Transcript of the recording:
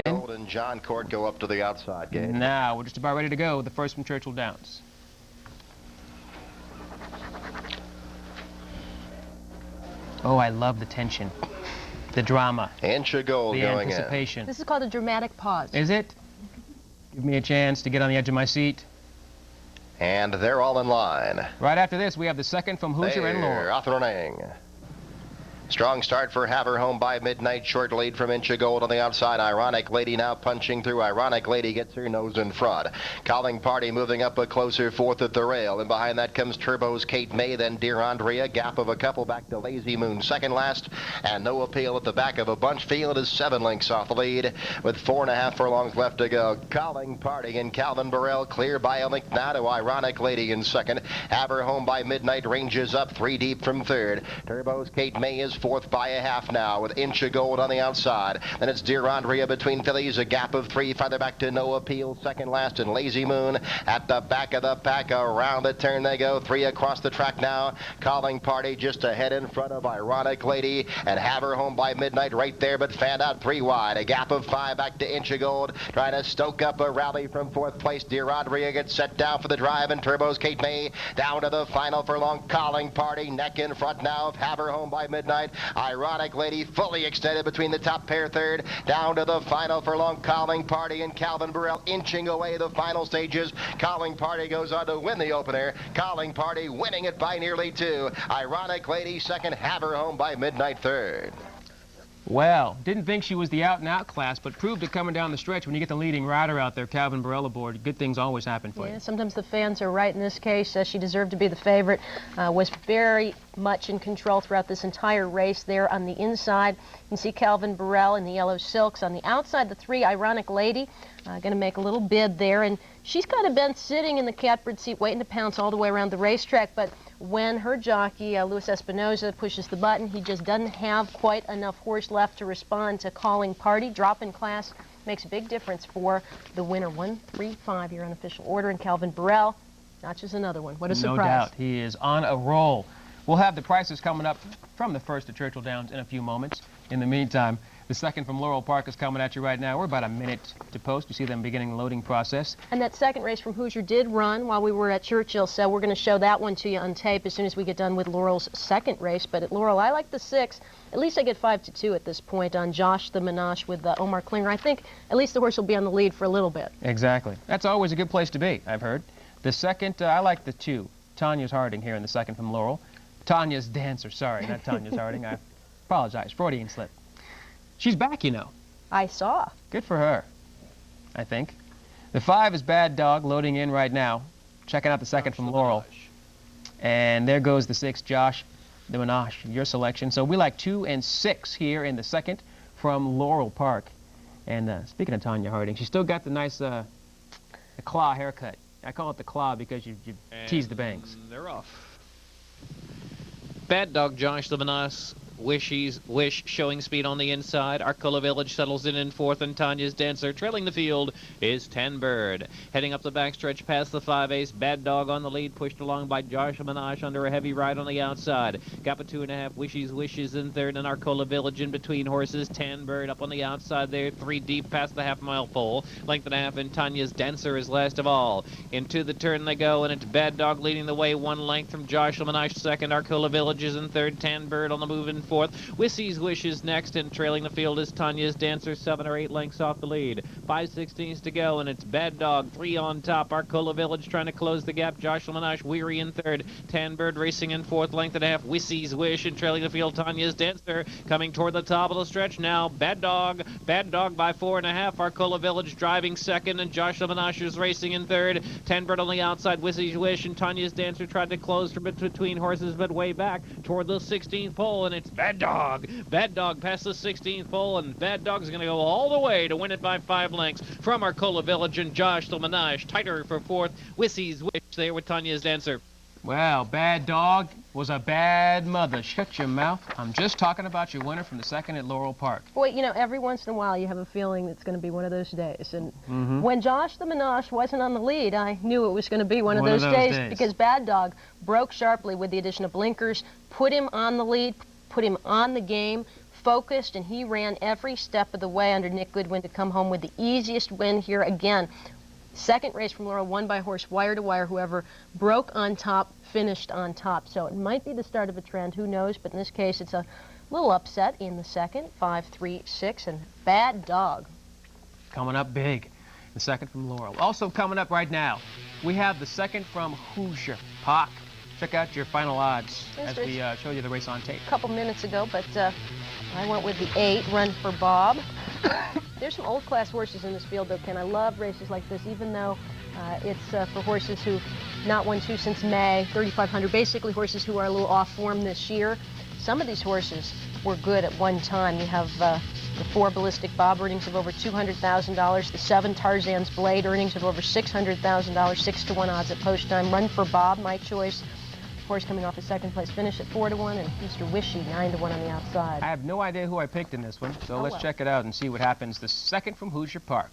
Gold and John Court go up to the outside gate. Now, we're just about ready to go. The first from Churchill Downs. Oh, I love the tension, the drama, Inch of gold the going anticipation. This is called a dramatic pause. Is it? Give me a chance to get on the edge of my seat. in. And they're all in line. Right after this, we have the second from Hoosier and They're Laurel. off and running. Strong start for Haver Home by Midnight. Short lead from Inch of Gold on the outside. Ironic Lady now punching through. Ironic Lady gets her nose in front. Calling Party moving up a closer fourth at the rail. And behind that comes Turbo's Kate May, then Dear Andrea. Gap of a couple back to Lazy Moon. Second last. And No Appeal at the back of a bunch. Field is 7 lengths off the lead with 4.5 furlongs left to go. Calling Party and Calvin Burrell clear by a length now to Ironic Lady in second. Haver Home by Midnight ranges up 3 deep from third. Turbo's Kate May is fourth by a half now with Inch of Gold on the outside. Then it's Dear Andrea between fillies, a gap of 3 farther back to No Appeal, second last, and Lazy Moon at the back of the pack. Around the turn they go, 3 across the track now. Calling Party just ahead in front of Ironic Lady, and Haver Home by Midnight right there, but fanned out 3 wide. A gap of 5 back to Inch of Gold, trying to stoke up a rally from fourth place. Dear Andrea gets set down for the drive, and Turbo's Kate May down to the final furlong. Calling Party neck in front now of Haver Home by Midnight. Ironic Lady fully extended between the top pair third. Down to the final furlong. Calling Party and Calvin Burrell inching away the final stages. Calling Party goes on to win the opener. Calling Party winning it by nearly 2. Ironic Lady second. Haver Home by Midnight third. Well, didn't think she was the out-and-out class, but proved it coming down the stretch. When you get the leading rider out there, Calvin Burrell aboard, good things always happen for you. Yeah, sometimes the fans are right in this case. She deserved to be the favorite. Was very much in control throughout this entire race there on the inside. You can see Calvin Burrell in the yellow silks. On the outside, the 3, Ironic Lady, going to make a little bid there. And she's kind of been sitting in the catbird seat waiting to pounce all the way around the racetrack. But when her jockey, Luis Espinoza, pushes the button, he just doesn't have quite enough horse left to respond to Calling Party. Drop in class makes a big difference for the winner. 1-3-5 here on official order, and Calvin Burrell notches another one. What a surprise. No doubt. He is on a roll. We'll have the prices coming up from the first at Churchill Downs in a few moments. In the meantime, the second from Laurel Park is coming at you right now. We're about a minute to post. You see them beginning the loading process. And that second race from Hoosier did run while we were at Churchill, so we're going to show that one to you on tape as soon as we get done with Laurel's second race. But at Laurel, I like the 6. At least I get 5-2 at this point on Josh the Menage with Omar Klinger. I think at least the horse will be on the lead for a little bit. Exactly. That's always a good place to be, I've heard. The second, I like the 2. Tanya's Harding here in the second from Laurel. Tanya's Dancer, sorry, not Tanya's Harding. I apologize. Freudian slip. She's back, you know. I saw. Good for her, I think. The 5 is Bad Dog, loading in right now. Checking out the second from Laurel. And there goes the 6, Josh the Menage, your selection. So we like 2 and 6 here in the second from Laurel Park. And speaking of Tanya Harding, she's still got the nice the claw haircut. I call it the claw because you tease the bangs. They're off. Bad Dog, Josh the Menage. Wish showing speed on the inside. Arcola Village settles in fourth, and Tanya's Dancer trailing the field is 10 Bird. Heading up the backstretch past the 5 Ace. Bad Dog on the lead, pushed along by Josh Menage under a heavy ride on the outside. Gap of 2.5. Wishes in third, and Arcola Village in between horses. 10 Bird up on the outside there, 3 deep past the half-mile pole. Length and a half, and Tanya's Dancer is last of all. Into the turn they go, and it's Bad Dog leading the way, 1 length from Josh Menage second. Arcola Village is in third. 10 Bird on the move in fourth. Wissy's Wish is next, and trailing the field is Tanya's Dancer, 7 or 8 lengths off the lead. 5/16 to go, and it's Bad Dog, 3 on top. Arcola Village trying to close the gap. Josh Menage weary in third. 10 Bird racing in fourth, length and a half. Wissy's Wish, and trailing the field Tanya's Dancer. Coming toward the top of the stretch now. Bad Dog by 4.5. Arcola Village driving second, and Josh Menage is racing in third. 10 Bird on the outside. Wissy's Wish and Tanya's Dancer tried to close from between horses, but way back toward the 16th pole, and it's Bad Dog. Bad Dog past the 16th pole, and Bad Dog's going to go all the way to win it by 5 lengths from Arcola Village, and Josh the Menage tighter for fourth. Wissy's Wish there with Tanya's Dancer. Well, Bad Dog was a bad mother. Shut your mouth. I'm just talking about your winner from the second at Laurel Park. Boy, you know, every once in a while you have a feeling it's going to be one of those days. And when Josh the Menage wasn't on the lead, I knew it was going to be one of those days because Bad Dog broke sharply with the addition of blinkers, put him on the lead, put him on the game, focused, and he ran every step of the way under Nick Goodwin to come home with the easiest win here. Again, second race from Laurel, won by horse wire to wire. Whoever broke on top finished on top. So it might be the start of a trend, who knows, but in this case it's a little upset in the second. 5, 3, 6, and Bad Dog. Coming up big, the second from Laurel. Also coming up right now, we have the second from Hoosier Park. Check out your final odds as we show you the race on tape. A couple minutes ago, but I went with the 8, Run for Bob. There's some old class horses in this field, though, Ken. I love races like this, even though it's for horses who've not won 2 since May, 3,500, basically horses who are a little off form this year. Some of these horses were good at one time. You have the 4 Ballistic Bob, earnings of over $200,000. The 7 Tarzan's Blade, earnings of over $600,000, 6-to-1 odds at post time. Run for Bob, my choice. Horse coming off a second place finish at 4-to-1, and Mr. Wishy 9-to-1 on the outside. I have no idea who I picked in this one, so let's check it out and see what happens. The second from Hoosier Park.